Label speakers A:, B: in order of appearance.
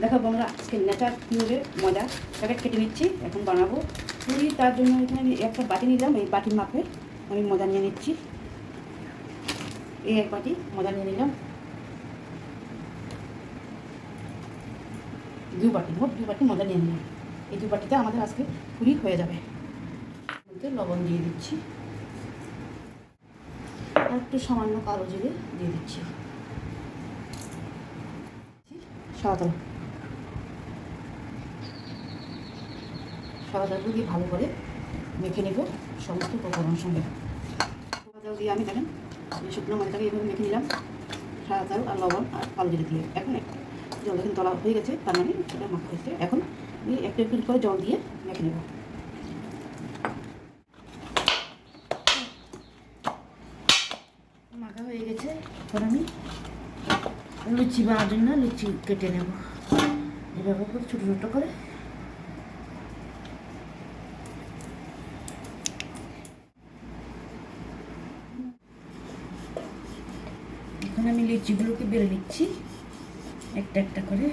A: দেখো বন্ধুরা, আজকে নেচার পিওরের ময়দা প্যাকেট কেটে নিচ্ছি, এখন বানাবো পুরি। তার জন্য এখানে আমি একটা বাটি নিলাম, এই বাটির মাপে আমি ময়দা নিয়ে নিচ্ছি। এই এক বাটি ময়দা নিয়ে নিলাম, দু বাটি, মোট 2 বাটি ময়দা নিয়ে নিলাম। এই 2 বাটিতে আমাদের আজকে পুরি হয়ে যাবে। লবণ দিয়ে দিচ্ছি, আর একটু সামান্য কালো জিরে দিয়ে দিচ্ছি, সাদা তেল দিয়ে ভালো করে মেখে নেব সমস্ত উপকরণের সঙ্গে। সাদা তেল দিয়ে আমি দেখেন শুকনো ময়দাটাকে এইভাবে মেখে নিলাম, সাদা তেল আর লবণ আর কালো জিরে দিয়ে। এখন একটু জল দেখেন তলা হয়ে গেছে, তার মানে সেটা মাখা হয়েছে। এখন আমি একটু একটু করে জল দিয়ে মেখে নেব। মাখা হয়ে গেছে, এখন আমি লুচি বানার জন্য লুচি কেটে নেব। এভাবে খুব ছোটো ছোটো করে এখন আমি লিচিগুলোকে বেলে নিচ্ছি একটা একটা করে।